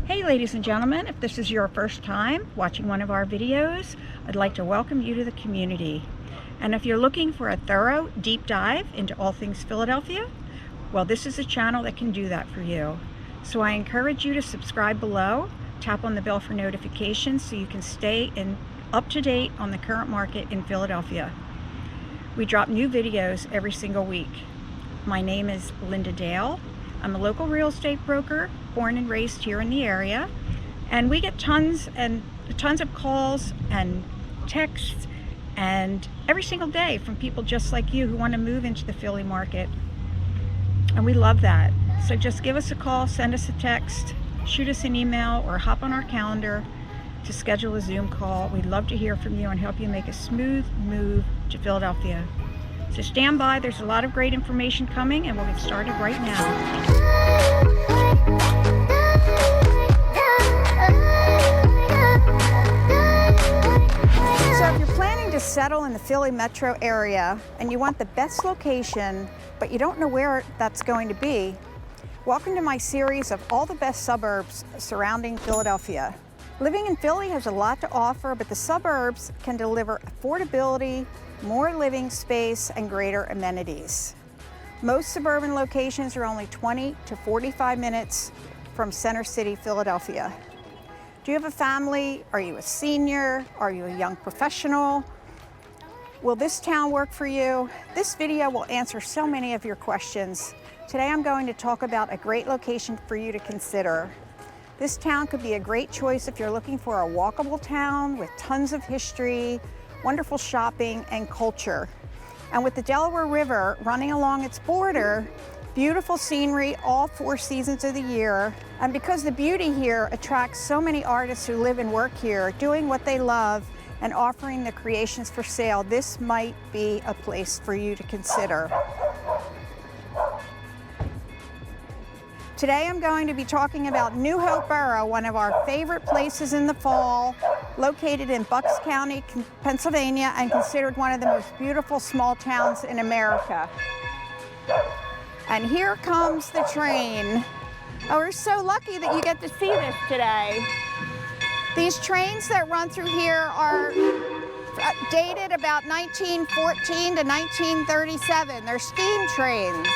Hey ladies and gentlemen, if this is your first time watching one of our videos, I'd like to welcome you to the community. And if you're looking for a thorough deep dive into all things Philadelphia, well, this is a channel that can do that for you. So I encourage you to subscribe below, tap on the bell for notifications so you can stay up to date on the current market in Philadelphia. We drop new videos every single week. My name is Linda Dale. I'm a local real estate broker, born and raised here in the area, and we get tons of calls and texts and every single day from people just like you who want to move into the Philly market, and we love that. So just give us a call, send us a text, shoot us an email, or hop on our calendar to schedule a Zoom call. We'd love to hear from you and help you make a smooth move to Philadelphia. So stand by, there's a lot of great information coming, and we'll get started right now. So if you're planning to settle in the Philly metro area and you want the best location, but you don't know where that's going to be, welcome to my series of all the best suburbs surrounding Philadelphia. Living in Philly has a lot to offer, but the suburbs can deliver affordability, more living space, and greater amenities. Most suburban locations are only 20 to 45 minutes from Center City, Philadelphia. Do you have a family? Are you a senior? Are you a young professional? Will this town work for you? This video will answer so many of your questions. Today I'm going to talk about a great location for you to consider. This town could be a great choice if you're looking for a walkable town with tons of history, wonderful shopping, and culture. And with the Delaware River running along its border, beautiful scenery all 4 seasons of the year. And because the beauty here attracts so many artists who live and work here, doing what they love and offering the creations for sale, this might be a place for you to consider. Today I'm going to be talking about New Hope Borough, one of our favorite places in the fall, located in Bucks County, Pennsylvania, and considered one of the most beautiful small towns in America. And here comes the train. Oh, we're so lucky that you get to see this today. These trains that run through here are dated about 1914 to 1937. They're steam trains.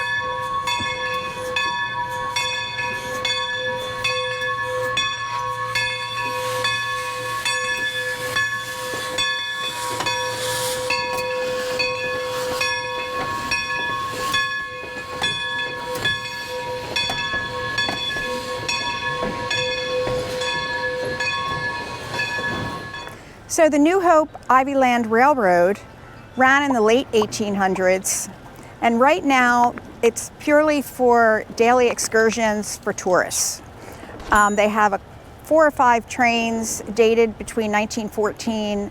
So the New Hope Ivyland Railroad ran in the late 1800s, and right now it's purely for daily excursions for tourists. They have 4 or 5 trains dated between 1914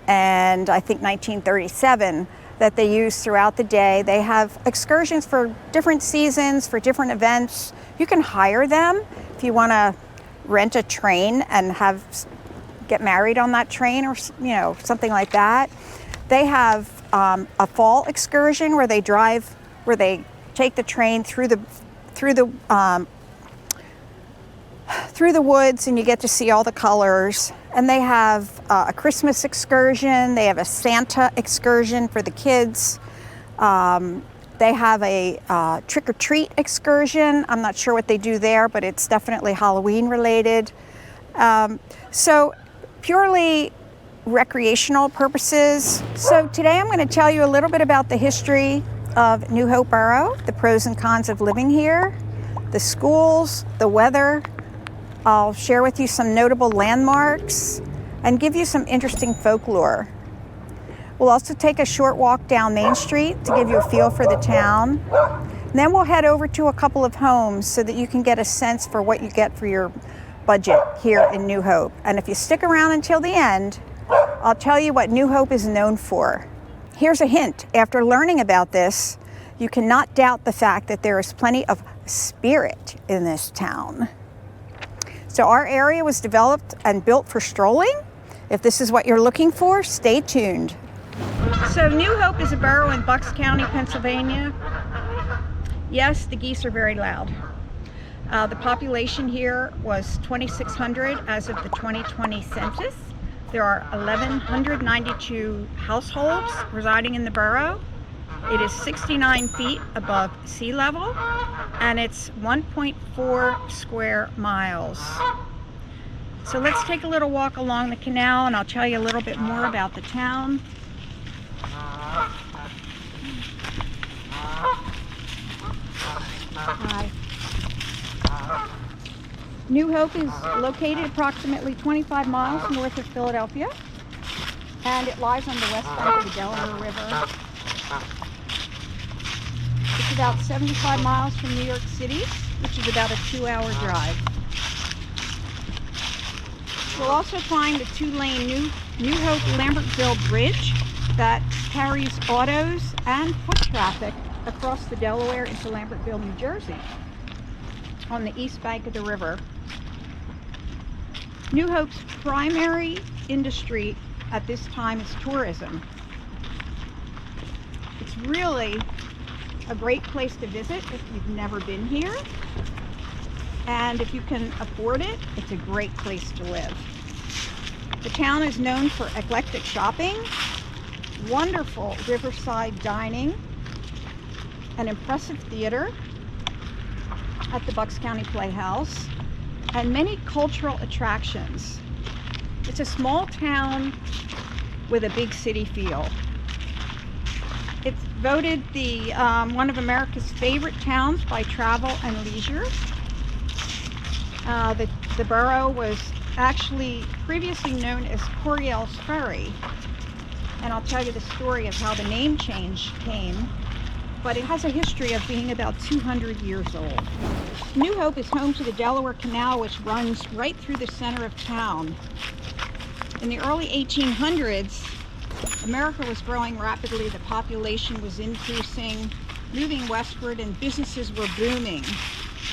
and I think 1937 that they use throughout the day. They have excursions for different seasons, for different events. You can hire them if you want to rent a train and get married on that train, or something like that. They have a fall excursion where they take the train through the woods, and you get to see all the colors. And they have a Christmas excursion. They have a Santa excursion for the kids. They have a trick-or-treat excursion. I'm not sure what they do there, but it's definitely Halloween related. So purely recreational purposes. So today I'm going to tell you a little bit about the history of New Hope Borough, the pros and cons of living here, the schools, the weather. I'll share with you some notable landmarks and give you some interesting folklore. We'll also take a short walk down Main Street to give you a feel for the town. And then we'll head over to a couple of homes so that you can get a sense for what you get for your budget here in New Hope. And if you stick around until the end, I'll tell you what New Hope is known for. Here's a hint. After learning about this, you cannot doubt the fact that there is plenty of spirit in this town. So our area was developed and built for strolling. If this is what you're looking for, stay tuned. So New Hope is a borough in Bucks County, Pennsylvania. Yes, the geese are very loud. The population here was 2,600 as of the 2020 census. There are 1,192 households residing in the borough. It is 69 feet above sea level, and it's 1.4 square miles. So let's take a little walk along the canal, and I'll tell you a little bit more about the town. Hi. New Hope is located approximately 25 miles north of Philadelphia, and it lies on the west bank of the Delaware River. It's about 75 miles from New York City, which is about a 2-hour drive. You'll also find the 2-lane New Hope Lambertville Bridge that carries autos and foot traffic across the Delaware into Lambertville, New Jersey, on the east bank of the river. New Hope's primary industry at this time is tourism. It's really a great place to visit if you've never been here, and if you can afford it, it's a great place to live. The town is known for eclectic shopping, wonderful riverside dining, an impressive theater at the Bucks County Playhouse, and many cultural attractions. It's a small town with a big city feel. It's voted the one of America's favorite towns by Travel and Leisure. The borough was actually previously known as Coryell's Ferry, and I'll tell you the story of how the name change came, but it has a history of being about 200 years old. New Hope is home to the Delaware Canal, which runs right through the center of town. In the early 1800s, America was growing rapidly, the population was increasing, moving westward, and businesses were booming.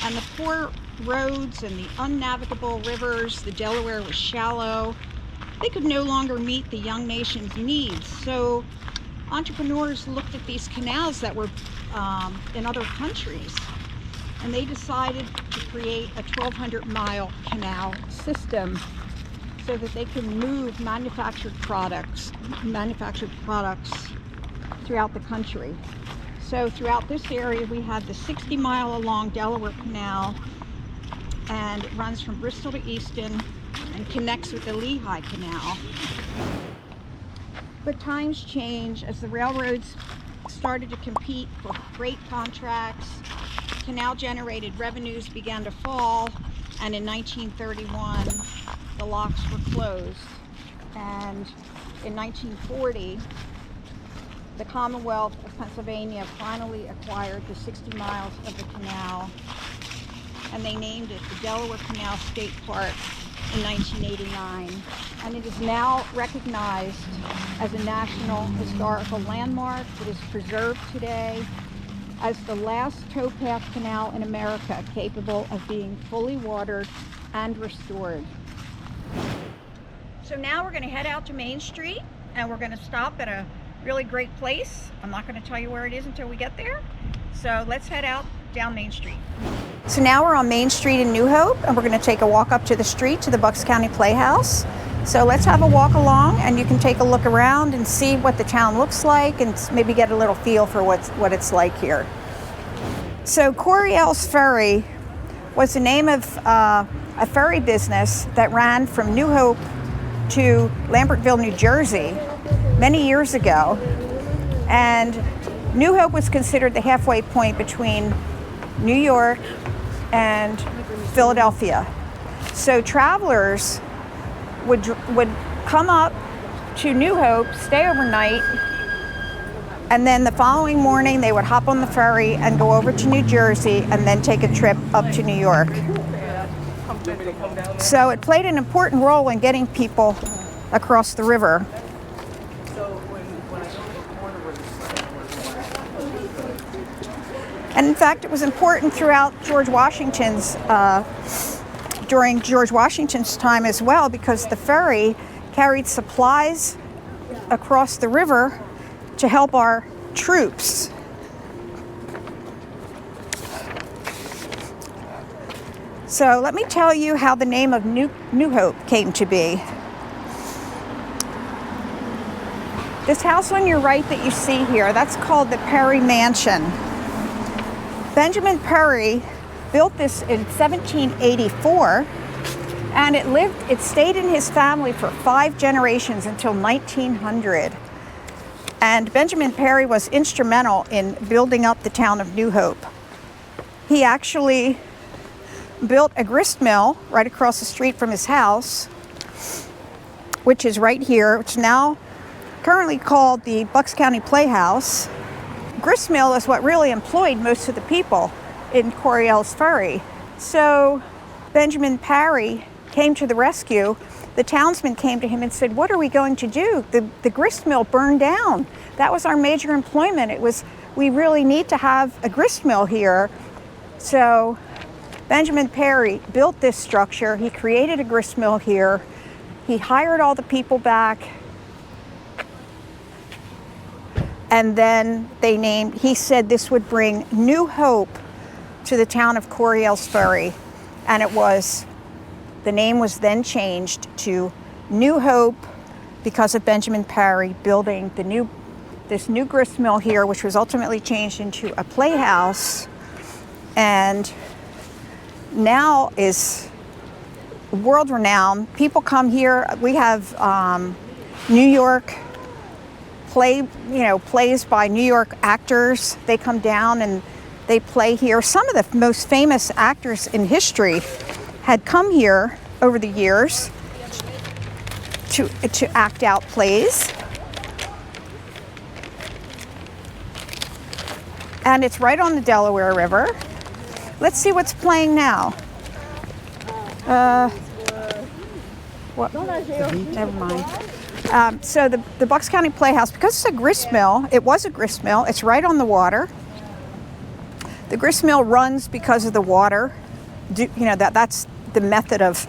And the poor roads and the unnavigable rivers, the Delaware was shallow. They could no longer meet the young nation's needs. So entrepreneurs looked at these canals that were in other countries, and they decided to create a 1,200-mile canal system so that they can move manufactured products throughout the country. So throughout this area, we have the 60-mile-long Delaware Canal, and it runs from Bristol to Easton and connects with the Lehigh Canal. But times change as the railroads started to compete for freight contracts. Canal-generated revenues began to fall, and in 1931, the locks were closed. And in 1940, the Commonwealth of Pennsylvania finally acquired the 60 miles of the canal, and they named it the Delaware Canal State Park in 1989. And it is now recognized as a National Historical Landmark. It is preserved today as the last towpath canal in America capable of being fully watered and restored. So now we're going to head out to Main Street, and we're going to stop at a really great place. I'm not going to tell you where it is until we get there. So let's head out down Main Street. So now we're on Main Street in New Hope, and we're going to take a walk up to the street to the Bucks County Playhouse. So let's have a walk along, and you can take a look around and see what the town looks like, and maybe get a little feel for what it's like here. So Coryell's Ferry was the name of a ferry business that ran from New Hope to Lambertville, New Jersey many years ago. And New Hope was considered the halfway point between New York and Philadelphia. So travelers would come up to New Hope, stay overnight, and then the following morning they would hop on the ferry and go over to New Jersey and then take a trip up to New York. So it played an important role in getting people across the river. And in fact, it was important throughout during George Washington's time as well, because the ferry carried supplies across the river to help our troops. So let me tell you how the name of New Hope came to be. This house on your right that you see here, that's called the Perry Mansion. Benjamin Perry built this in 1784, and it stayed in his family for 5 generations until 1900. And Benjamin Perry was instrumental in building up the town of New Hope. He actually built a grist mill right across the street from his house, which is right here, which is now currently called the Bucks County Playhouse. Grist mill is what really employed most of the people in Coryell's Ferry. So Benjamin Perry came to the rescue. The townsmen came to him and said, "What are we going to do? The grist mill burned down. That was our major employment. We really need to have a grist mill here." So Benjamin Perry built this structure. He created a grist mill here. He hired all the people back. And then he said this would bring new hope to the town of Coryell's Ferry. And the name was then changed to New Hope because of Benjamin Perry building this new grist mill here, which was ultimately changed into a playhouse. And now is world renowned. People come here. We have New York plays by New York actors. They come down and they play here. Some of the most famous actors in history had come here over the years to act out plays. And it's right on the Delaware River. Let's see what's playing now. What? Never mind. So the Bucks County Playhouse, because it's a grist mill, it was a grist mill. It's right on the water. The grist mill runs because of the water. That's the method of.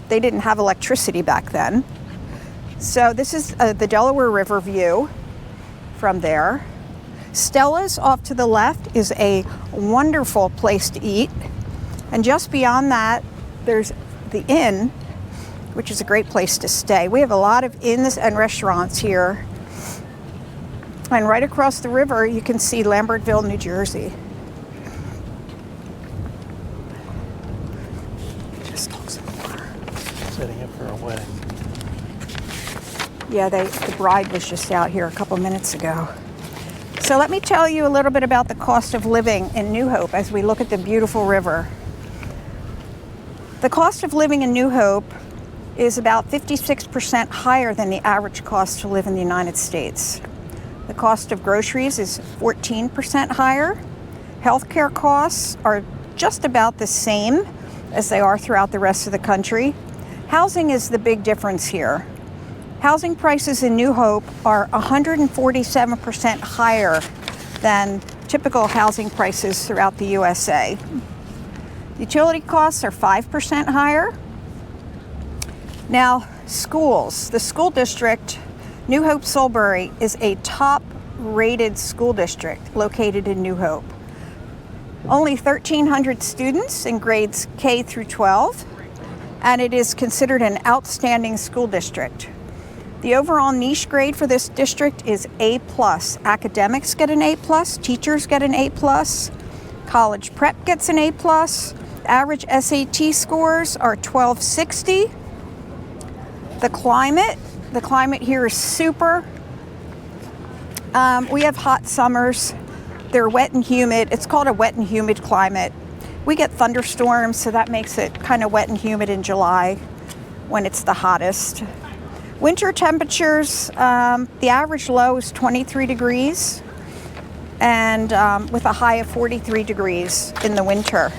They didn't have electricity back then. So this is the Delaware River view from there. Stella's off to the left is a wonderful place to eat. And just beyond that, there's the inn, which is a great place to stay. We have a lot of inns and restaurants here. And right across the river, you can see Lambertville, New Jersey. Just talk some more. Setting up for a wedding. Yeah, the bride was just out here a couple minutes ago. So let me tell you a little bit about the cost of living in New Hope as we look at the beautiful river. The cost of living in New Hope is about 56% higher than the average cost to live in the United States. The cost of groceries is 14% higher. Healthcare costs are just about the same as they are throughout the rest of the country. Housing is the big difference here. Housing prices in New Hope are 147% higher than typical housing prices throughout the USA. Utility costs are 5% higher. Now, schools. The school district, New Hope Sulbury, is a top-rated school district located in New Hope. Only 1,300 students in grades K through 12, and it is considered an outstanding school district. The overall niche grade for this district is A+. Academics get an A+, teachers get an A+, college prep gets an A+. Average SAT scores are 1260. The climate here is super. We have hot summers. They're wet and humid. It's called a wet and humid climate. We get thunderstorms, so that makes it kind of wet and humid in July when it's the hottest. Winter temperatures, the average low is 23 degrees and with a high of 43 degrees in the winter.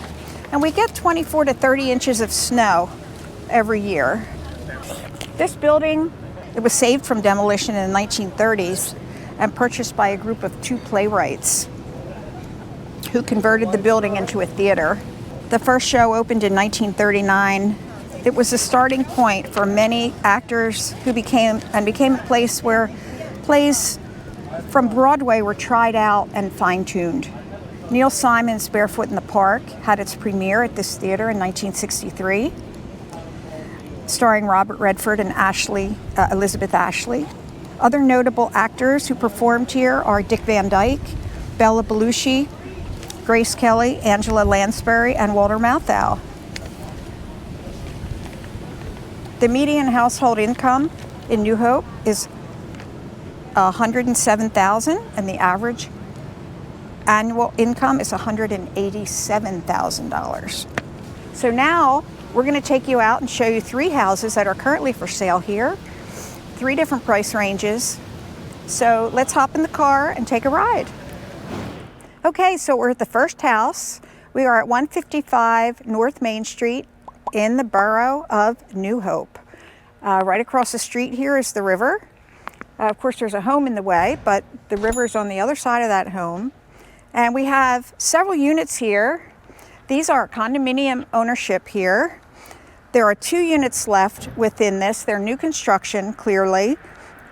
And we get 24 to 30 inches of snow every year. This building, it was saved from demolition in the 1930s and purchased by a group of 2 playwrights who converted the building into a theater. The first show opened in 1939. It was a starting point for many actors who became a place where plays from Broadway were tried out and fine-tuned. Neil Simon's Barefoot in the Park had its premiere at this theater in 1963, starring Robert Redford and Elizabeth Ashley. Other notable actors who performed here are Dick Van Dyke, Bella Belushi, Grace Kelly, Angela Lansbury, and Walter Matthau. The median household income in New Hope is $107,000, and the average annual income is $187,000. So now we're going to take you out and show you 3 houses that are currently for sale here, 3 different price ranges. So let's hop in the car and take a ride. Okay, so we're at the first house. We are at 155 North Main Street in the borough of New Hope. Right across the street here is the river. Of course, there's a home in the way, but the river's on the other side of that home. And we have several units here. These are condominium ownership here. There are 2 units left within this. They're new construction, clearly.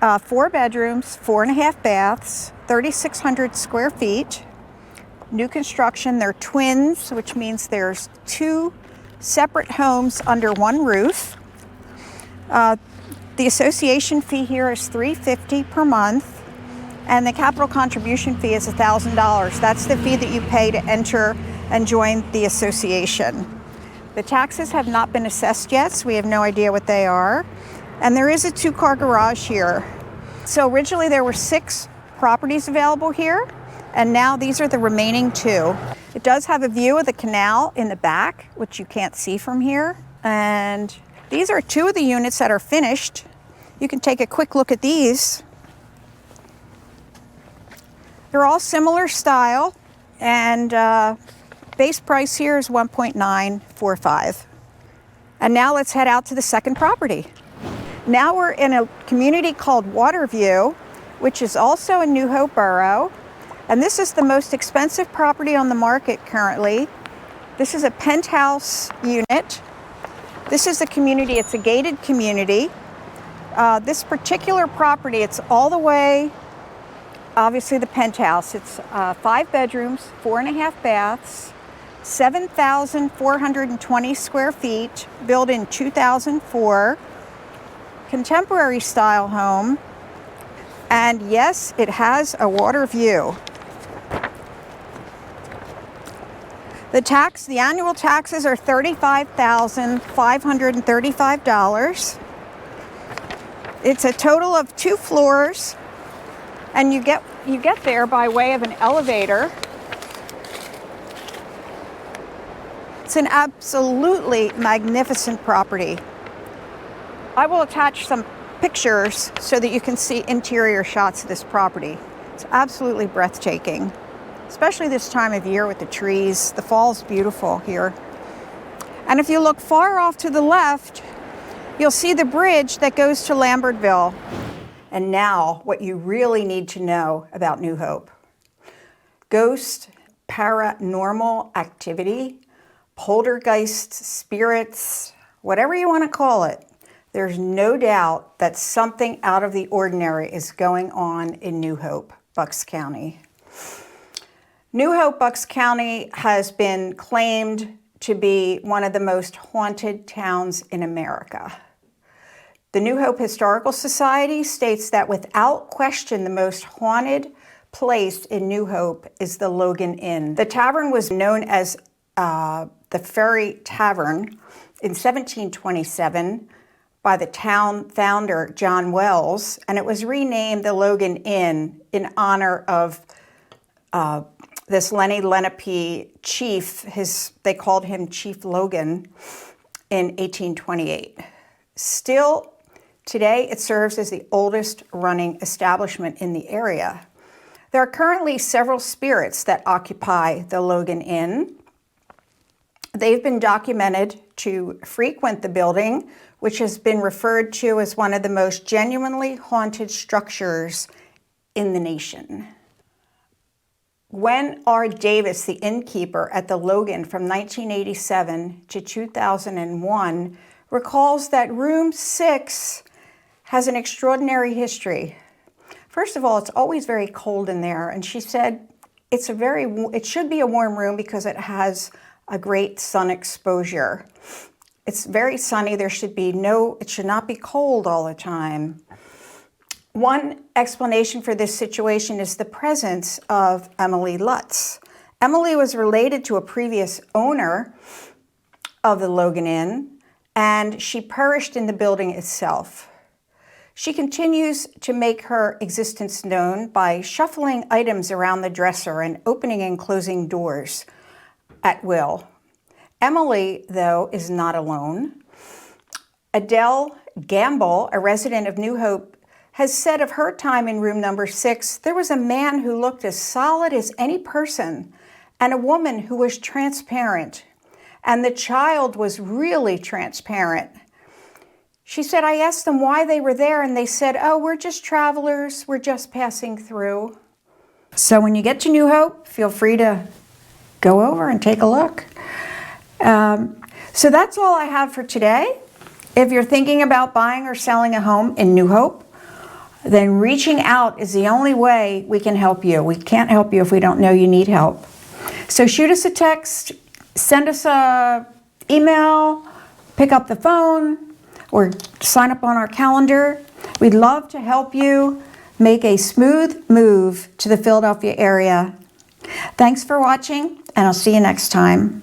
4 bedrooms, 4.5 baths, 3,600 square feet. New construction. They're twins, which means there's 2 separate homes under one roof. The association fee here is $350 per month. And the capital contribution fee is $1,000. That's the fee that you pay to enter and join the association. The taxes have not been assessed yet, so we have no idea what they are. And there is a 2-car garage here. So originally there were 6 properties available here, and now these are the remaining 2. It does have a view of the canal in the back, which you can't see from here. And these are 2 of the units that are finished. You can take a quick look at these. They're all similar style, and base price here is $1.945. And now let's head out to the second property. Now we're in a community called Waterview, which is also in New Hope Borough. And this is the most expensive property on the market currently. This is a penthouse unit. This is the community, it's a gated community. This particular property, it's all the way, obviously the penthouse. It's 5 bedrooms, 4.5 baths, 7,420 square feet, built in 2004, contemporary style home. And yes, it has a water view. The annual taxes are $35,535. It's a total of 2 floors. And you get there by way of an elevator. It's an absolutely magnificent property. I will attach some pictures so that you can see interior shots of this property. It's absolutely breathtaking, especially this time of year with the trees. The fall's beautiful here. And if you look far off to the left, you'll see the bridge that goes to Lambertville. And now, what you really need to know about New Hope. Ghost, paranormal activity, poltergeist, spirits, whatever you want to call it, there's no doubt that something out of the ordinary is going on in New Hope, Bucks County. New Hope, Bucks County has been claimed to be one of the most haunted towns in America. The New Hope Historical Society states that without question, the most haunted place in New Hope is the Logan Inn. The tavern was known as the Ferry Tavern in 1727 by the town founder, John Wells, and it was renamed the Logan Inn in honor of this Lenni Lenape chief. They called him Chief Logan in 1828. Still, today, it serves as the oldest running establishment in the area. There are currently several spirits that occupy the Logan Inn. They've been documented to frequent the building, which has been referred to as one of the most genuinely haunted structures in the nation. Gwen R. Davis, the innkeeper at the Logan from 1987 to 2001, recalls that room 6 has an extraordinary history. First of all, it's always very cold in there, and she said it should be a warm room because it has a great sun exposure. It's very sunny. It should not be cold all the time. One explanation for this situation is the presence of Emily Lutz. Emily was related to a previous owner of the Logan Inn, and she perished in the building itself. She continues to make her existence known by shuffling items around the dresser and opening and closing doors at will. Emily, though, is not alone. Adele Gamble, a resident of New Hope, has said of her time in room number 6, there was a man who looked as solid as any person and a woman who was transparent. And the child was really transparent. She said, I asked them why they were there, and they said, oh, we're just travelers. We're just passing through. So when you get to New Hope, feel free to go over and take a look. So that's all I have for today. If you're thinking about buying or selling a home in New Hope, then reaching out is the only way we can help you. We can't help you if we don't know you need help. So shoot us a text, send us an email, pick up the phone, or sign up on our calendar. We'd love to help you make a smooth move to the Philadelphia area. Thanks for watching, and I'll see you next time.